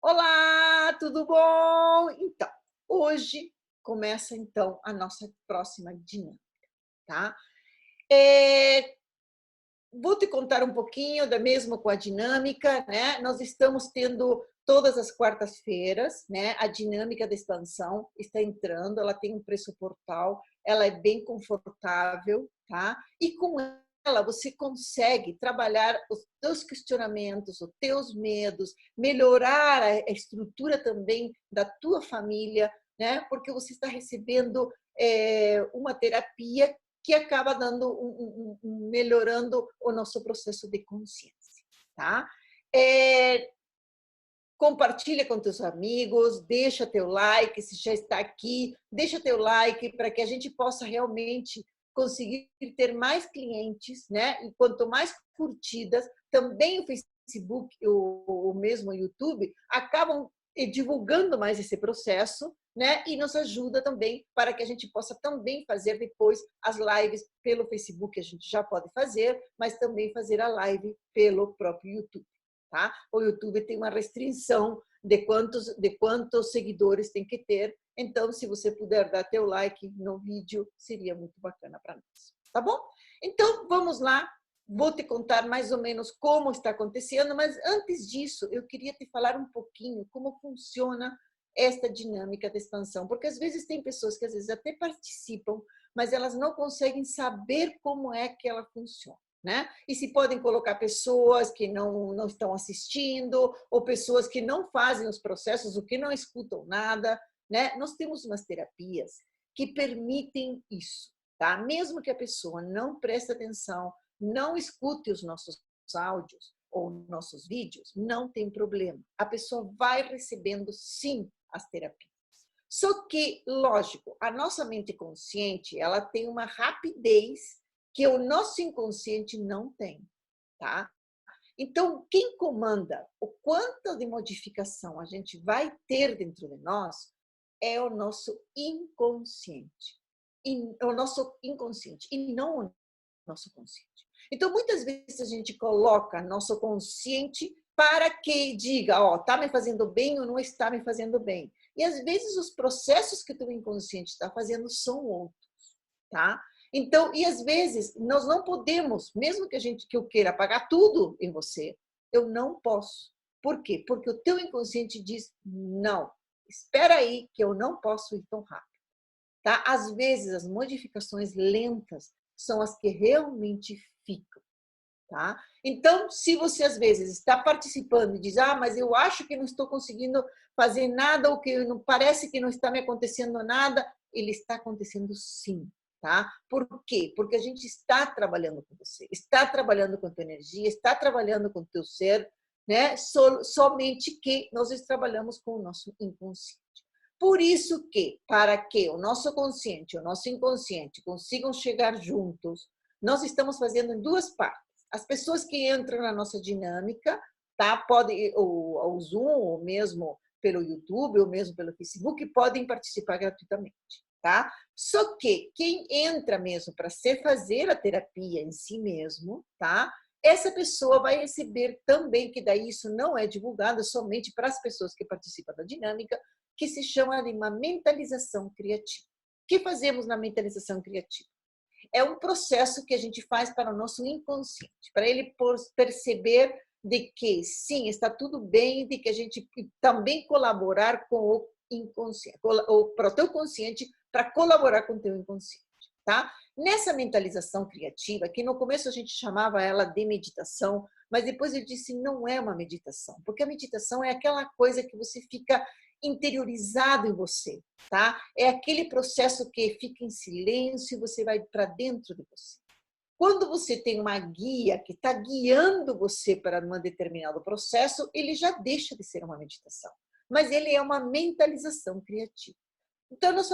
Olá, tudo bom? Então, hoje começa então a nossa próxima dinâmica, tá? Eh, Vou te contar um pouquinho da mesmo com a dinâmica, né? Nós estamos tendo todas as quartas-feiras, né? A dinâmica da expansão está entrando, ela tem um preço portal, ela é bem confortável, tá? E com ela você consegue trabalhar os teus questionamentos, os teus medos, melhorar a estrutura também da tua família, né? Porque você está recebendo uma terapia que acaba dando melhorando o nosso processo de consciência, tá? É, Compartilha com teus amigos, deixa teu like, se já está aqui, deixa teu like para que a gente possa realmente conseguir ter mais clientes, né? E quanto mais curtidas, também o Facebook, o mesmo YouTube, acabam divulgando mais esse processo, né? E nos ajuda também para que a gente possa também fazer depois as lives pelo Facebook, a gente já pode fazer, mas também fazer a live pelo próprio YouTube. Tá? O YouTube tem uma restrição de quantos seguidores tem que ter, então se você puder dar teu like no vídeo, seria muito bacana para nós, tá bom? Então vamos lá, vou te contar mais ou menos como está acontecendo, mas antes disso eu queria te falar um pouquinho como funciona esta dinâmica da expansão, porque às vezes tem pessoas que às vezes até participam, mas elas não conseguem saber como é que ela funciona. Né? E se podem colocar pessoas que não estão assistindo, ou pessoas que não fazem os processos, ou que não escutam nada. Né? Nós temos umas terapias que permitem isso. Tá? Mesmo que a pessoa não preste atenção, não escute os nossos áudios ou nossos vídeos, não tem problema. A pessoa vai recebendo, sim, as terapias. Só que, lógico, a nossa mente consciente, ela tem uma rapidez que o nosso inconsciente não tem, tá? Então, quem comanda o quanto de modificação a gente vai ter dentro de nós é o nosso inconsciente. O nosso inconsciente, e não o nosso consciente. Então, muitas vezes a gente coloca nosso consciente para que diga, ó, tá me fazendo bem ou não está me fazendo bem. E às vezes os processos que o teu inconsciente está fazendo são outros, tá? Então, e às vezes nós não podemos, mesmo que eu queira apagar tudo em você, eu não posso. Por quê? Porque o teu inconsciente diz não. Espera aí que eu não posso ir tão rápido. Tá? Às vezes as modificações lentas são as que realmente ficam. Tá? Então, se você às vezes está participando e diz, mas eu acho que não estou conseguindo fazer nada, ou que não parece que não está me acontecendo nada, ele está acontecendo sim. Tá? Por quê? Porque a gente está trabalhando com você, está trabalhando com a tua energia, está trabalhando com o teu ser, né? Somente que nós trabalhamos com o nosso inconsciente. Por isso que, para que o nosso consciente e o nosso inconsciente consigam chegar juntos, nós estamos fazendo em duas partes. As pessoas que entram na nossa dinâmica, tá? Podem, o Zoom, ou mesmo pelo YouTube, ou mesmo pelo Facebook, podem participar gratuitamente, tá? Só que quem entra mesmo para fazer a terapia em si mesmo, tá? Essa pessoa vai receber também, que daí isso não é divulgado somente para as pessoas que participam da dinâmica, que se chama de uma mentalização criativa. O que fazemos na mentalização criativa? É um processo que a gente faz para o nosso inconsciente, para ele perceber de que sim, está tudo bem, de que a gente também colaborar com o inconsciente, ou para o teu consciente, para colaborar com o teu inconsciente, tá? Nessa mentalização criativa, que no começo a gente chamava ela de meditação, mas depois eu disse não é uma meditação, porque a meditação é aquela coisa que você fica interiorizado em você, tá? É aquele processo que fica em silêncio e você vai para dentro de você. Quando você tem uma guia que está guiando você para um determinado processo, ele já deixa de ser uma meditação, mas ele é uma mentalização criativa. Então, nós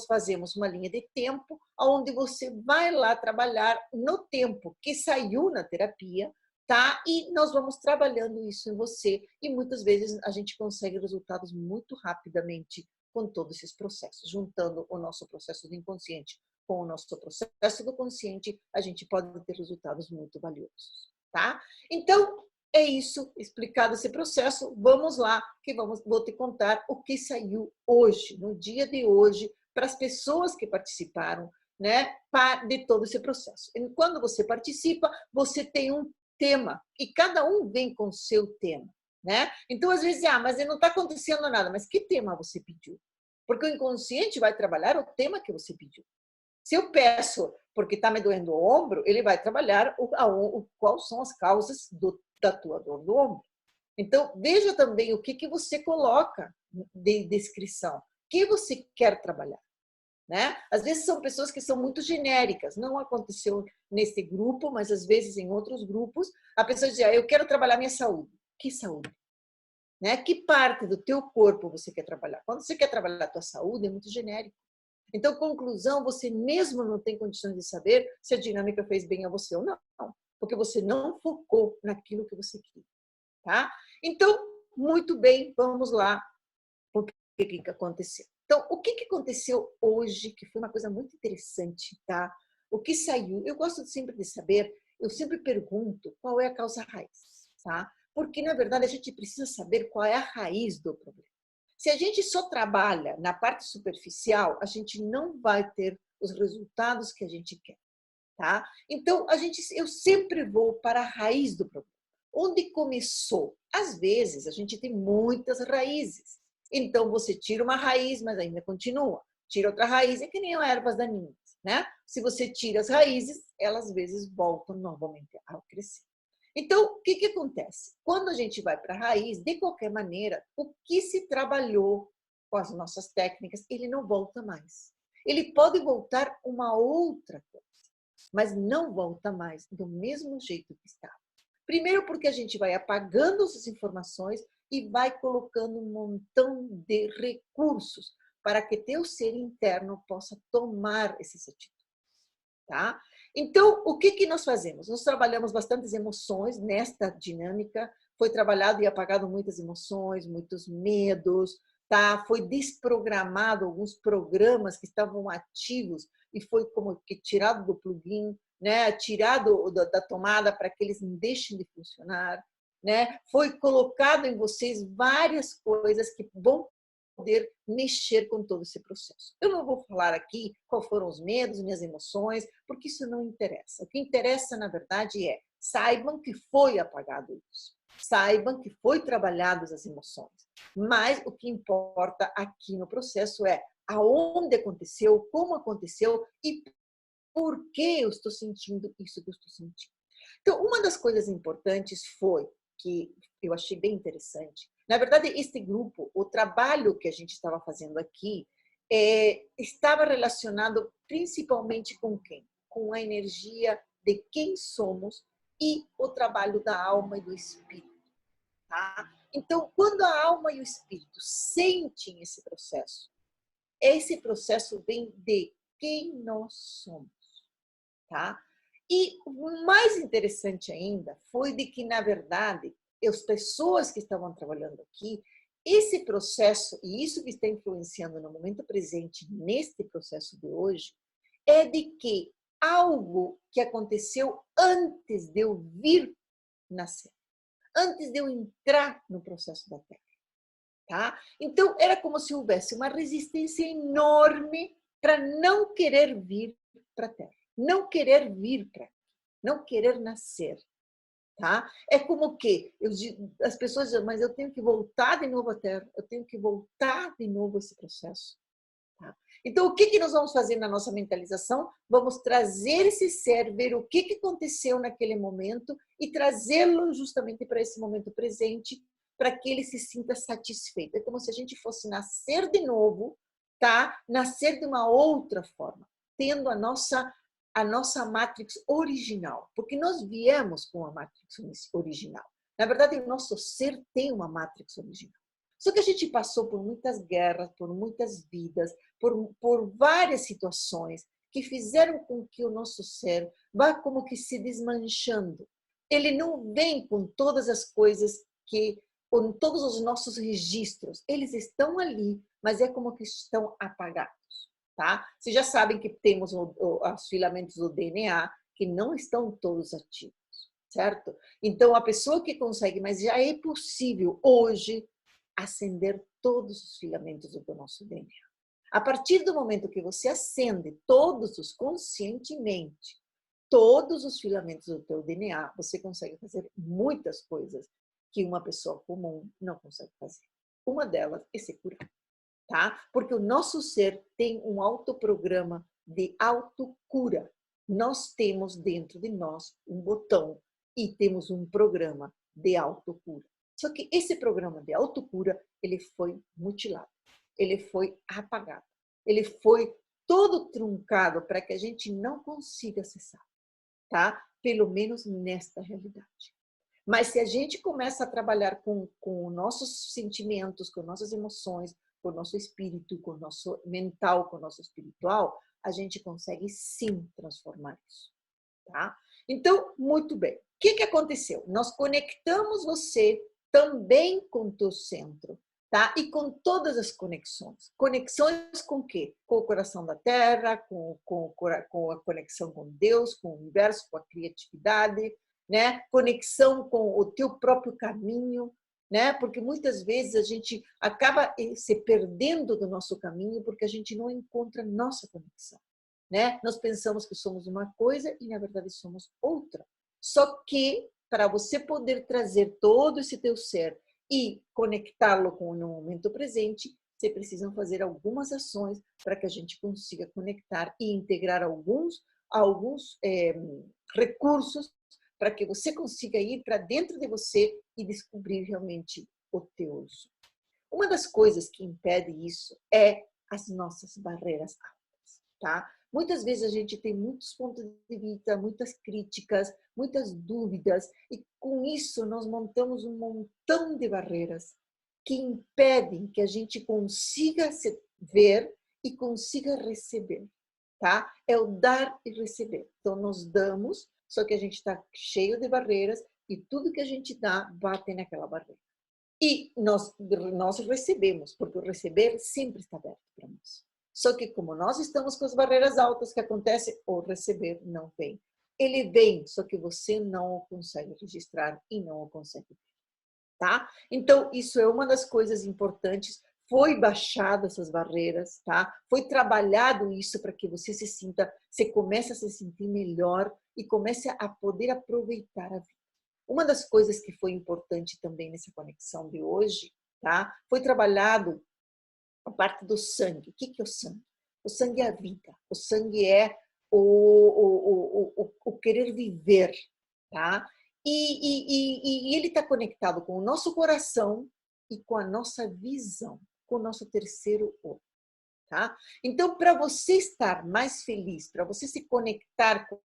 fazemos uma linha de tempo onde você vai lá trabalhar no tempo que saiu na terapia, tá? E nós vamos trabalhando isso em você e muitas vezes a gente consegue resultados muito rapidamente com todos esses processos. Juntando o nosso processo do inconsciente com o nosso processo do consciente, a gente pode ter resultados muito valiosos, tá? Então, é isso, explicado esse processo, vamos lá, que vou te contar o que saiu hoje, no dia de hoje, para as pessoas que participaram, né, de todo esse processo. E quando você participa, você tem um tema, e cada um vem com o seu tema, né? Então, às vezes, mas não está acontecendo nada, mas que tema você pediu? Porque o inconsciente vai trabalhar o tema que você pediu. Se eu peço porque está me doendo o ombro, ele vai trabalhar quais são as causas da tua dor do ombro. Então, veja também o que você coloca de descrição. O que você quer trabalhar? Né? Às vezes são pessoas que são muito genéricas. Não aconteceu nesse grupo, mas às vezes em outros grupos, a pessoa diz, eu quero trabalhar minha saúde. Que saúde? Né? Que parte do teu corpo você quer trabalhar? Quando você quer trabalhar a tua saúde, é muito genérico. Então, conclusão, você mesmo não tem condições de saber se a dinâmica fez bem a você ou não, porque você não focou naquilo que você queria, tá? Então, muito bem, vamos lá, o que aconteceu. Então, o que aconteceu hoje, que foi uma coisa muito interessante, tá? O que saiu, eu gosto sempre de saber, eu sempre pergunto qual é a causa raiz, tá? Porque, na verdade, a gente precisa saber qual é a raiz do problema. Se a gente só trabalha na parte superficial, a gente não vai ter os resultados que a gente quer, tá? Então, eu sempre vou para a raiz do problema. Onde começou? Às vezes, a gente tem muitas raízes. Então, você tira uma raiz, mas ainda continua. Tira outra raiz, é que nem ervas daninhas, né? Se você tira as raízes, elas às vezes voltam novamente a crescer. Então, o que acontece? Quando a gente vai para a raiz, de qualquer maneira, o que se trabalhou com as nossas técnicas, ele não volta mais. Ele pode voltar uma outra coisa, mas não volta mais do mesmo jeito que estava. Primeiro porque a gente vai apagando essas informações e vai colocando um montão de recursos para que teu ser interno possa tomar esses atitudes. Tá? Então, o que nós fazemos? Nós trabalhamos bastantes emoções nesta dinâmica, foi trabalhado e apagado muitas emoções, muitos medos, tá? Foi desprogramado alguns programas que estavam ativos e foi como que tirado do plugin, né? Tirado da tomada para que eles não deixem de funcionar, né? Foi colocado em vocês várias coisas que vão poder mexer com todo esse processo. Eu não vou falar aqui quais foram os medos, minhas emoções, porque isso não interessa. O que interessa, na verdade, é saibam que foi apagado isso. Saibam que foi trabalhadas as emoções. Mas o que importa aqui no processo é aonde aconteceu, como aconteceu e por que eu estou sentindo isso que eu estou sentindo. Então, uma das coisas importantes foi, que eu achei bem interessante, na verdade, este grupo, o trabalho que a gente estava fazendo aqui, estava relacionado principalmente com quem? Com a energia de quem somos e o trabalho da alma e do espírito. Tá? Então, quando a alma e o espírito sentem esse processo vem de quem nós somos. Tá? E o mais interessante ainda foi de que, na verdade, as pessoas que estavam trabalhando aqui, esse processo, e isso que está influenciando no momento presente, neste processo de hoje, é de que algo que aconteceu antes de eu vir nascer, antes de eu entrar no processo da Terra. Tá? Então, era como se houvesse uma resistência enorme para não querer vir para a Terra, não querer vir para aqui, não querer nascer. Tá? É como que as pessoas dizem, mas eu tenho que voltar de novo à Terra, eu tenho que voltar de novo a esse processo. Tá? Então, o que nós vamos fazer na nossa mentalização? Vamos trazer esse ser, ver o que aconteceu naquele momento e trazê-lo justamente para esse momento presente, para que ele se sinta satisfeito. É como se a gente fosse nascer de novo, tá? Nascer de uma outra forma, tendo a nossa Matrix original, porque nós viemos com a Matrix original. Na verdade, o nosso ser tem uma Matrix original. Só que a gente passou por muitas guerras, por muitas vidas, por várias situações que fizeram com que o nosso ser vá como que se desmanchando. Ele não vem com todas as coisas com todos os nossos registros. Eles estão ali, mas é como que estão apagados. Tá? Vocês já sabem que temos os filamentos do DNA que não estão todos ativos. certo? Então, a pessoa que consegue, mas já é possível hoje acender todos os filamentos do nosso DNA. A partir do momento que você acende todos os conscientemente, todos os filamentos do teu DNA, você consegue fazer muitas coisas que uma pessoa comum não consegue fazer. Uma delas é se curar, tá? Porque o nosso ser tem um autoprograma de autocura. Nós temos dentro de nós um botão e temos um programa de autocura. Só que esse programa de autocura, ele foi mutilado, ele foi apagado, ele foi todo truncado para que a gente não consiga acessar, tá? Pelo menos nesta realidade. Mas se a gente começa a trabalhar com nossos sentimentos, com nossas emoções, com o nosso espírito, com o nosso mental, com o nosso espiritual, a gente consegue sim transformar isso, tá? Então, muito bem. O que aconteceu? Nós conectamos você também com o teu centro, tá? E com todas as conexões. Conexões com o quê? Com o coração da Terra, com a conexão com Deus, com o universo, com a criatividade, né? Conexão com o teu próprio caminho, né? Porque muitas vezes a gente acaba se perdendo do nosso caminho porque a gente não encontra nossa conexão, né? Nós pensamos que somos uma coisa e na verdade somos outra. Só que para você poder trazer todo esse teu ser e conectá-lo com o momento presente, você precisa fazer algumas ações para que a gente consiga conectar e integrar alguns recursos para que você consiga ir para dentro de você e descobrir realmente o teu eu sou. Uma das coisas que impede isso é as nossas barreiras altas, tá? Muitas vezes a gente tem muitos pontos de vista, muitas críticas, muitas dúvidas, e com isso nós montamos um montão de barreiras que impedem que a gente consiga se ver e consiga receber, tá? É o dar e receber. Então, nós damos, só que a gente está cheio de barreiras e tudo que a gente dá bate naquela barreira. E nós recebemos, porque o receber sempre está aberto para nós. Só que como nós estamos com as barreiras altas, que acontece, o receber não vem. Ele vem, só que você não o consegue registrar e não o consegue ver, tá? Então, isso é uma das coisas importantes. Foi baixado essas barreiras, tá? Foi trabalhado isso para que você se sinta, você comece a se sentir melhor e comece a poder aproveitar a vida. Uma das coisas que foi importante também nessa conexão de hoje, tá? Foi trabalhado a parte do sangue. O que é o sangue? O sangue é a vida. O sangue é o querer viver, tá? E ele está conectado com o nosso coração e com a nossa visão, com o nosso terceiro olho, tá? Então, para você estar mais feliz, para você se conectar com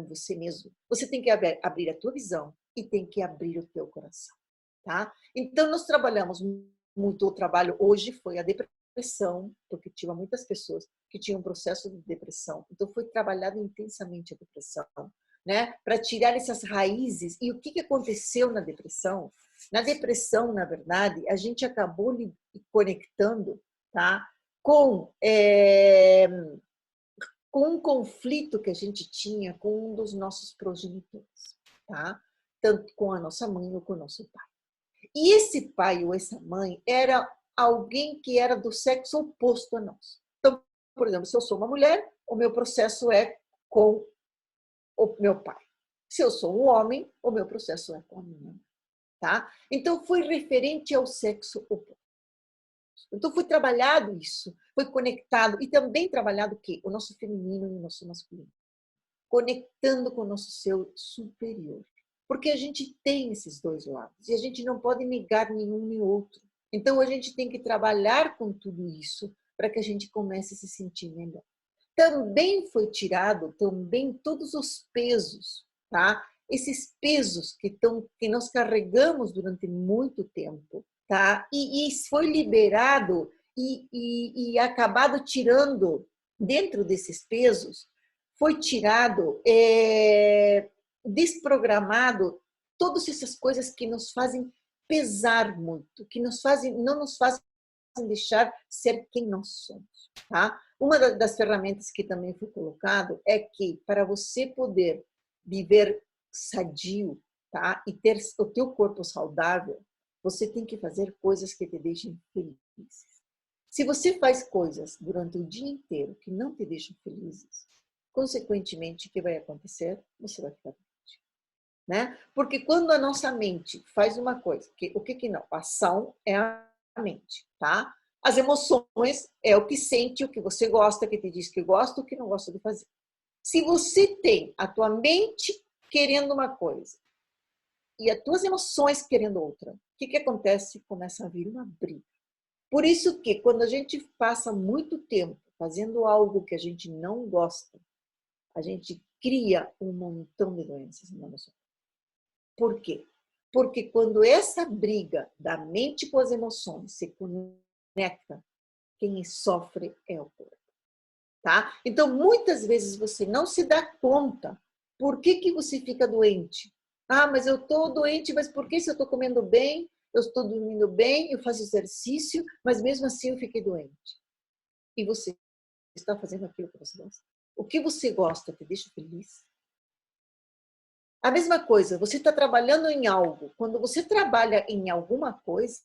você mesmo, você tem que abrir a tua visão e tem que abrir o teu coração, tá? Então, nós trabalhamos muito, o trabalho hoje foi a depressão, porque tinha muitas pessoas que tinham um processo de depressão. Então, foi trabalhado intensamente a depressão, né? Para tirar essas raízes. E o que aconteceu na depressão? Na depressão, na verdade, a gente acabou conectando, tá? Com um conflito que a gente tinha com um dos nossos progenitores, tá? Tanto com a nossa mãe ou com o nosso pai. E esse pai ou essa mãe era alguém que era do sexo oposto a nós. Então, por exemplo, se eu sou uma mulher, o meu processo é com o meu pai. Se eu sou um homem, o meu processo é com a minha mãe, tá? Então, foi referente ao sexo oposto. Então, foi trabalhado isso, foi conectado e também trabalhado o quê? O nosso feminino e o nosso masculino. Conectando com o nosso ser superior. Porque a gente tem esses dois lados e a gente não pode negar nenhum nem outro. Então, a gente tem que trabalhar com tudo isso para que a gente comece a se sentir melhor. Também foi tirado também todos os pesos, tá? Esses pesos que nós carregamos durante muito tempo, tá? E foi liberado e acabado tirando dentro desses pesos, foi tirado, desprogramado todas essas coisas que nos fazem pesar muito, que não nos fazem deixar ser quem nós somos, tá? Uma das ferramentas que também foi colocado é que para você poder viver sadio, tá? E ter o teu corpo saudável, você tem que fazer coisas que te deixem felizes. Se você faz coisas durante o dia inteiro que não te deixam felizes, consequentemente, o que vai acontecer? Você vai ficar doente, né? Porque quando a nossa mente faz uma coisa, o que não? A ação é a mente, tá? As emoções é o que sente, o que você gosta, que te diz que gosta, o que não gosta de fazer. Se você tem a tua mente querendo uma coisa e as tuas emoções querendo outra, o que acontece? Começa a vir uma briga. Por isso que quando a gente passa muito tempo fazendo algo que a gente não gosta, a gente cria um montão de doenças na nossa vida. Por quê? Porque quando essa briga da mente com as emoções se conecta, quem sofre é o corpo, tá? Então, muitas vezes você não se dá conta por que você fica doente. Ah, mas eu estou doente, mas por que se eu estou comendo bem, eu estou dormindo bem, eu faço exercício, mas mesmo assim eu fiquei doente? E você está fazendo aquilo que você gosta? O que você gosta te deixa feliz? A mesma coisa, você está trabalhando em algo. Quando você trabalha em alguma coisa,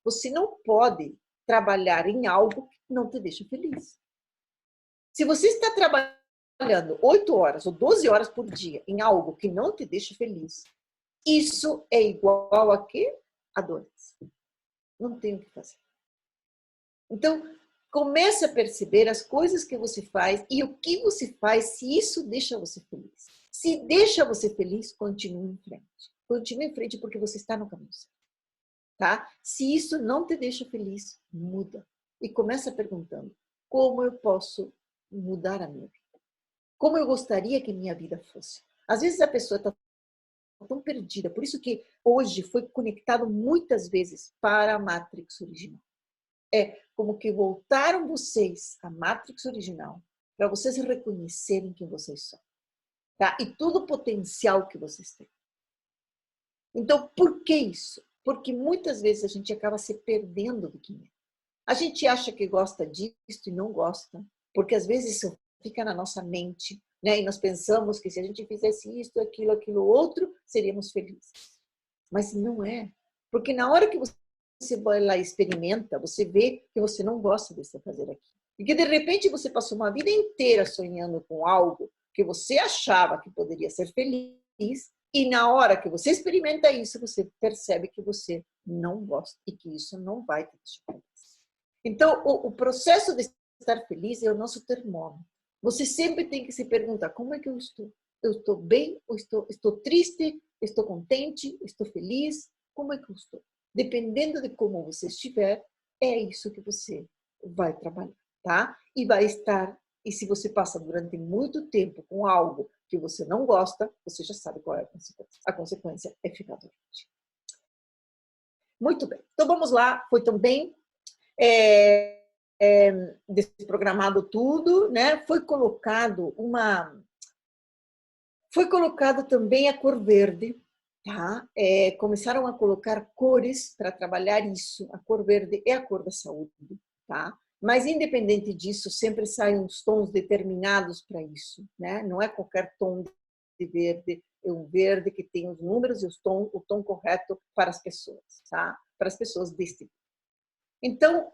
você não pode trabalhar em algo que não te deixa feliz. Se você está trabalhando 8 horas ou 12 horas por dia em algo que não te deixa feliz, isso é igual a quê? A doença. Não tem o que fazer. Então, comece a perceber as coisas que você faz e o que você faz, se isso deixa você feliz. Se deixa você feliz, continue em frente. Continue em frente porque você está no caminho certo, tá? Se isso não te deixa feliz, muda. E começa perguntando, como eu posso mudar a minha vida? Como eu gostaria que minha vida fosse? Às vezes a pessoa está tão perdida, por isso que hoje foi conectado muitas vezes para a Matrix original. É como que voltaram vocês à Matrix original para vocês reconhecerem quem vocês são, tá? E todo o potencial que vocês têm. Então, por que isso? Porque muitas vezes a gente acaba se perdendo do que é. A gente acha que gosta disso e não gosta, porque às vezes isso fica na nossa mente, né? E nós pensamos que se a gente fizesse isso, aquilo, aquilo outro, seríamos felizes. Mas não é. Porque na hora que você vai lá e experimenta, você vê que você não gosta de fazer aquilo. E que de repente você passou uma vida inteira sonhando com algo que você achava que poderia ser feliz, e na hora que você experimenta isso, você percebe que você não gosta e que isso não vai te deixar feliz. Então, o processo de estar feliz é o nosso termômetro. Você sempre tem que se perguntar, como é que eu estou? Eu estou bem ou estou triste? Estou contente? Estou feliz? Como é que eu estou? Dependendo de como você estiver, é isso que você vai trabalhar, tá? E vai estar, e se você passa durante muito tempo com algo que você não gosta, você já sabe qual é a consequência. A consequência é ficar doente. Muito bem, então vamos lá, foi também desprogramado tudo, né? Foi colocado também a cor verde, tá? Começaram a colocar cores para trabalhar isso. A cor verde é a cor da saúde, tá? Mas independente disso, sempre saem uns tons determinados para isso, né? Não é qualquer tom de verde, é um verde que tem os números e o tom correto para as pessoas, tá? Para as pessoas deste tipo. Então,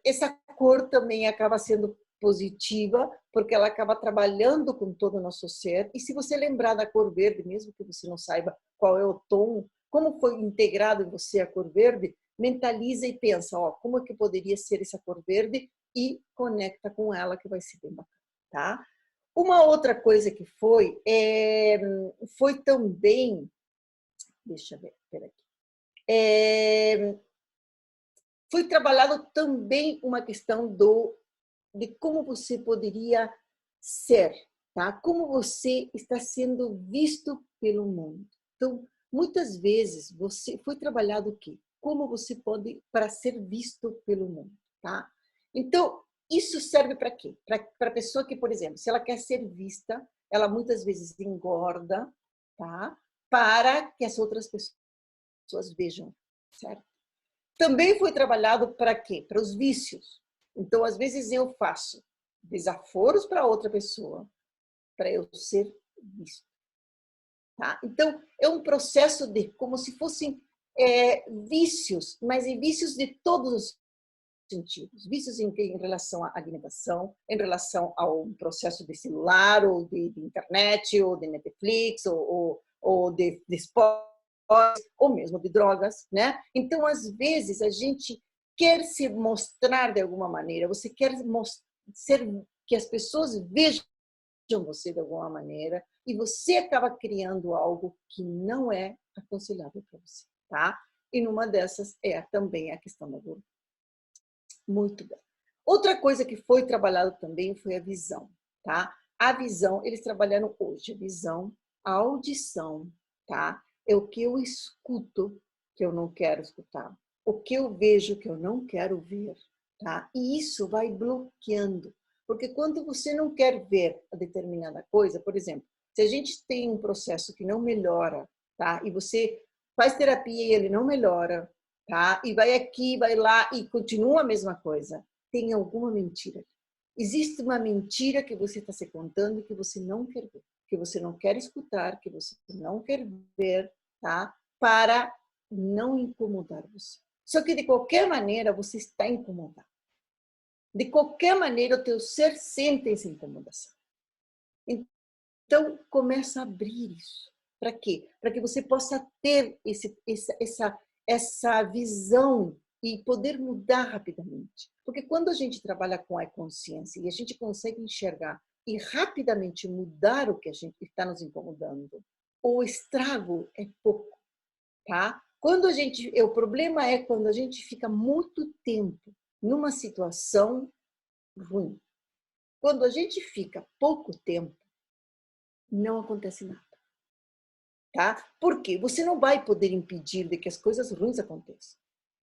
essa cor também acaba sendo positiva, porque ela acaba trabalhando com todo o nosso ser. E se você lembrar da cor verde, mesmo que você não saiba qual é o tom, como foi integrado em você a cor verde, mentaliza e pensa, ó, como é que poderia ser essa cor verde e conecta com ela, que vai ser bem bacana, tá? Uma outra coisa que foi também, deixa eu ver, peraí. Foi trabalhado também uma questão de como você poderia ser, tá? Como você está sendo visto pelo mundo. Então, muitas vezes foi trabalhado o quê? Como você pode para ser visto pelo mundo, tá? Então, isso serve para quê? Para a pessoa que, por exemplo, se ela quer ser vista, ela muitas vezes engorda, tá? Para que as outras pessoas vejam, certo? Também foi trabalhado para quê? Para os vícios. Então, às vezes, eu faço desaforos para outra pessoa, para eu ser visto. tá? Então, é um processo de como se fossem vícios, mas em vícios de todos os sentidos. Vícios em relação à alimentação, em relação ao processo de celular, ou de internet, ou de Netflix, ou de esporte, ou mesmo de drogas, né? Então, às vezes, a gente quer se mostrar de alguma maneira, você quer ser, que as pessoas vejam você de alguma maneira, e você acaba criando algo que não é aconselhável para você, tá? E numa dessas é também a questão da gordura. Muito bem. Outra coisa que foi trabalhado também foi a visão, tá? A visão, eles trabalharam hoje, a visão, a audição, tá? É o que eu escuto que eu não quero escutar, o que eu vejo que eu não quero ver, tá? E isso vai bloqueando, porque quando você não quer ver a determinada coisa, por exemplo, se a gente tem um processo que não melhora, tá? E você faz terapia e ele não melhora, tá? E vai aqui, vai lá e continua a mesma coisa. Tem alguma mentira. Existe uma mentira que você está se contando que você não quer ver, que você não quer escutar, que você não quer ver, tá? Para não incomodar você. Só que de qualquer maneira você está incomodado. De qualquer maneira o teu ser sente essa incomodação. Então começa a abrir isso. Para quê? Para que você possa ter essa visão e poder mudar rapidamente. Porque quando a gente trabalha com a consciência e a gente consegue enxergar e rapidamente mudar o que a gente está nos incomodando, o estrago é pouco, tá? O problema é quando a gente fica muito tempo numa situação ruim. Quando a gente fica pouco tempo, não acontece nada. Tá? Porque você não vai poder impedir de que as coisas ruins aconteçam.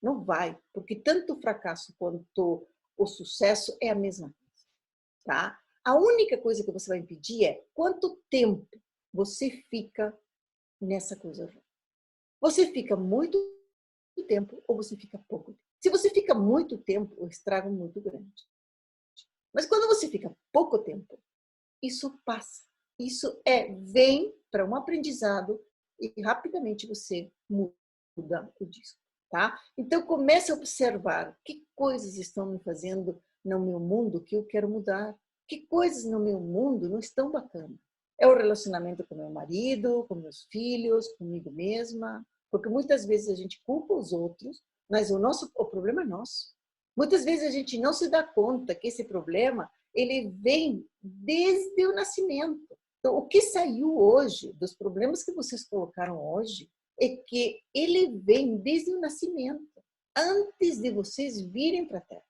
Não vai, porque tanto o fracasso quanto o sucesso é a mesma coisa, tá? A única coisa que você vai impedir é quanto tempo você fica nessa coisa ruim. Você fica muito tempo ou você fica pouco tempo. Se você fica muito tempo, o estrago é muito grande. Mas quando você fica pouco tempo, isso passa. Isso vem para um aprendizado e rapidamente você muda o disco, tá? Então comece a observar que coisas estão me fazendo no meu mundo que eu quero mudar. Que coisas no meu mundo não estão bacanas. É o relacionamento com meu marido, com meus filhos, comigo mesma, porque muitas vezes a gente culpa os outros, mas o problema é nosso. Muitas vezes a gente não se dá conta que esse problema ele vem desde o nascimento. Então, o que saiu hoje, dos problemas que vocês colocaram hoje, é que ele vem desde o nascimento, antes de vocês virem para a Terra.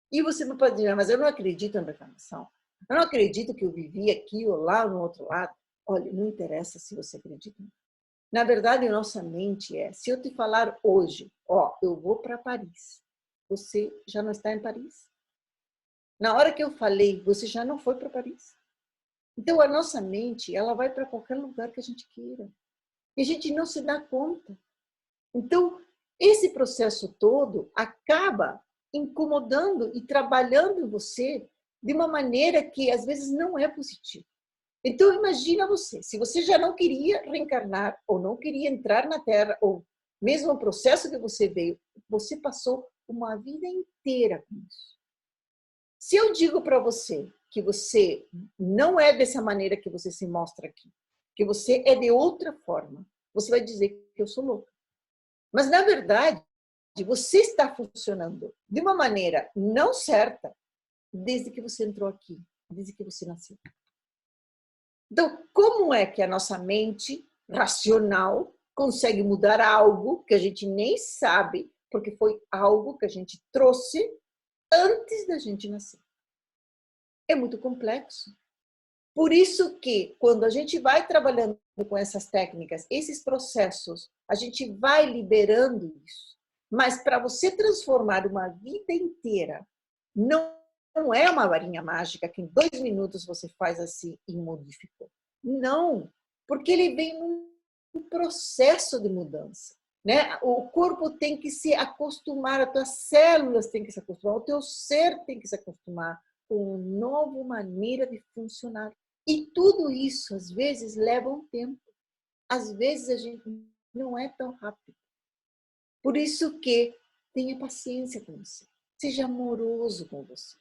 E você não pode dizer, mas eu não acredito na reencarnação. Eu não acredito que eu vivi aqui ou lá no outro lado. Olha, não interessa se você acredita. Na verdade, a nossa mente se eu te falar hoje, eu vou para Paris, você já não está em Paris. Na hora que eu falei, você já não foi para Paris. Então, a nossa mente, ela vai para qualquer lugar que a gente queira. E a gente não se dá conta. Então, esse processo todo acaba incomodando e trabalhando em você de uma maneira que, às vezes, não é positiva. Então, imagina você, se você já não queria reencarnar, ou não queria entrar na Terra, ou mesmo o processo que você veio, você passou uma vida inteira com isso. Se eu digo para você que você não é dessa maneira que você se mostra aqui, que você é de outra forma, você vai dizer que eu sou louca. Mas, na verdade, você está funcionando de uma maneira não certa desde que você entrou aqui, desde que você nasceu. Então, como é que a nossa mente racional consegue mudar algo que a gente nem sabe, porque foi algo que a gente trouxe antes da gente nascer? É muito complexo. Por isso que, quando a gente vai trabalhando com essas técnicas, esses processos, a gente vai liberando isso. Mas para você transformar uma vida inteira, não é uma varinha mágica que em 2 minutos você faz assim e modificou. Não, porque ele vem num processo de mudança. Né? O corpo tem que se acostumar, as tuas células têm que se acostumar, o teu ser tem que se acostumar com uma nova maneira de funcionar. E tudo isso, às vezes, leva um tempo. às vezes a gente não é tão rápido. Por isso que tenha paciência com você. Seja amoroso com você.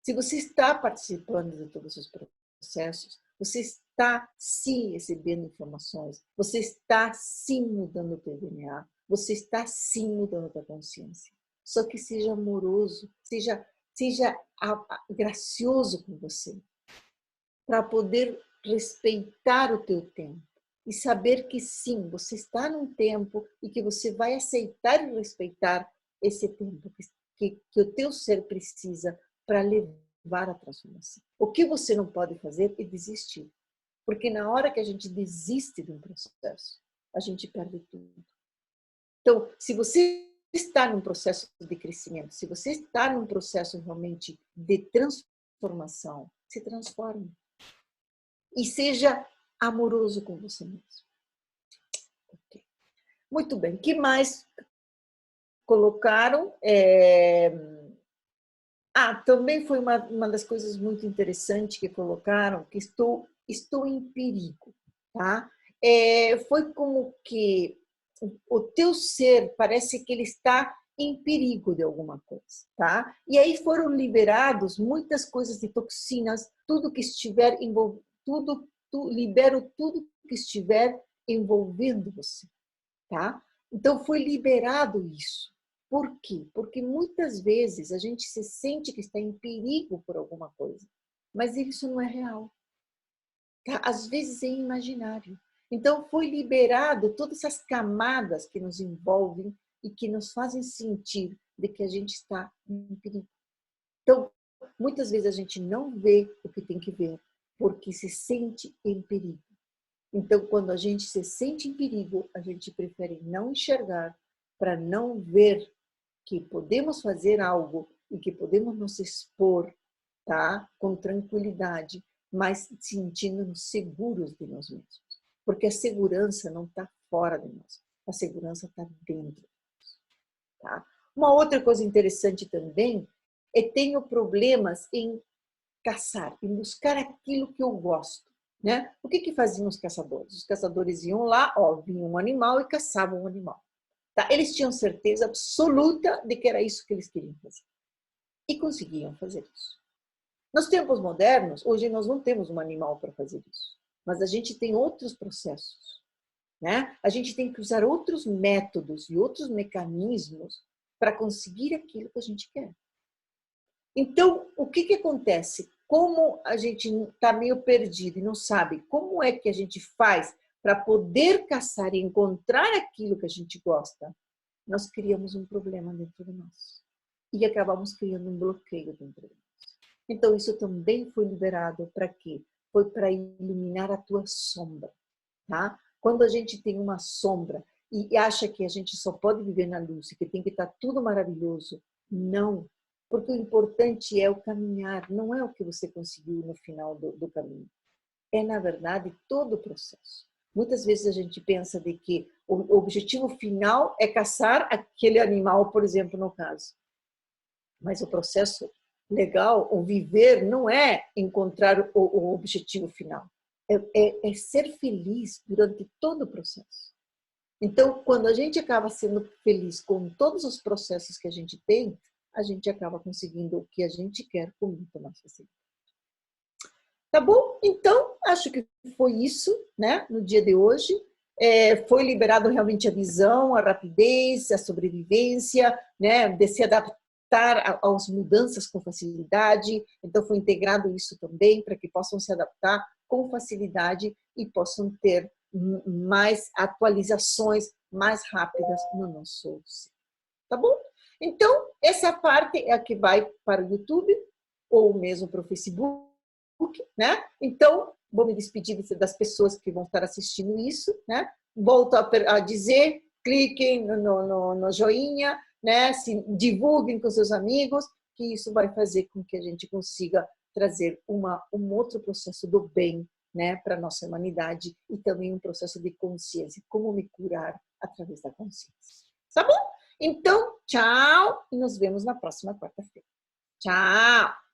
Se você está participando de todos os processos, você está sim recebendo informações, você está sim mudando o teu DNA, você está sim mudando a tua consciência. Só que seja amoroso, seja gracioso com você, para poder respeitar o teu tempo e saber que sim, você está num tempo e que você vai aceitar e respeitar esse tempo que o teu ser precisa para levar a transformação. O que você não pode fazer é desistir, porque na hora que a gente desiste de um processo, a gente perde tudo. Então, se você está num processo de crescimento, se você está num processo realmente de transformação, se transforme. E seja amoroso com você mesmo. Okay. Muito bem. O que mais colocaram? Também foi uma das coisas muito interessantes que colocaram, que estou em perigo. Tá? Foi como que o teu ser parece que ele está em perigo de alguma coisa. Tá? E aí foram liberados muitas coisas de toxinas, tudo que estiver envolvido, libero tudo que estiver envolvendo você, tá? Então foi liberado isso. Por quê? Porque muitas vezes a gente se sente que está em perigo por alguma coisa, mas isso não é real. Tá? Às vezes é imaginário. Então foi liberado todas essas camadas que nos envolvem e que nos fazem sentir de que a gente está em perigo. Então, muitas vezes a gente não vê o que tem que ver, porque se sente em perigo. Então, quando a gente se sente em perigo, a gente prefere não enxergar para não ver que podemos fazer algo e que podemos nos expor, tá? Com tranquilidade, mas sentindo-nos seguros de nós mesmos. Porque a segurança não está fora de nós, a segurança está dentro de nós, tá? Uma outra coisa interessante também é que tenho problemas em caçar, em buscar aquilo que eu gosto. Né? O que faziam os caçadores? Os caçadores iam lá, vinha um animal e caçavam um animal. Tá? Eles tinham certeza absoluta de que era isso que eles queriam fazer. E conseguiam fazer isso. Nos tempos modernos, hoje nós não temos um animal para fazer isso. Mas a gente tem outros processos. Né? A gente tem que usar outros métodos e outros mecanismos para conseguir aquilo que a gente quer. Então, o que acontece? Como a gente está meio perdido e não sabe como é que a gente faz para poder caçar e encontrar aquilo que a gente gosta, nós criamos um problema dentro de nós. E acabamos criando um bloqueio dentro de nós. Então, isso também foi liberado para quê? Foi para iluminar a tua sombra. Tá? Quando a gente tem uma sombra e acha que a gente só pode viver na luz e que tem que estar tudo maravilhoso, não. Porque o importante é o caminhar, não é o que você conseguiu no final do caminho. É, na verdade, todo o processo. Muitas vezes a gente pensa de que o objetivo final é caçar aquele animal, por exemplo, no caso. Mas o processo legal, o viver, não é encontrar o objetivo final. É ser feliz durante todo o processo. Então, quando a gente acaba sendo feliz com todos os processos que a gente acaba conseguindo o que a gente quer com muito mais facilidade. Tá bom? Então, acho que foi isso, né? No dia de hoje. Foi liberado realmente a visão, a rapidez, a sobrevivência, né? De se adaptar às mudanças com facilidade. Então, foi integrado isso também para que possam se adaptar com facilidade e possam ter mais atualizações mais rápidas no nosso ser. Tá bom? Então, essa parte é a que vai para o YouTube ou mesmo para o Facebook, né? Então, vou me despedir das pessoas que vão estar assistindo isso, né? Volto a dizer, cliquem no joinha, né? Se divulguem com seus amigos, que isso vai fazer com que a gente consiga trazer um outro processo do bem, né, para a nossa humanidade e também um processo de consciência, como me curar através da consciência. Tá bom? Então, tchau e nos vemos na próxima quarta-feira. Tchau!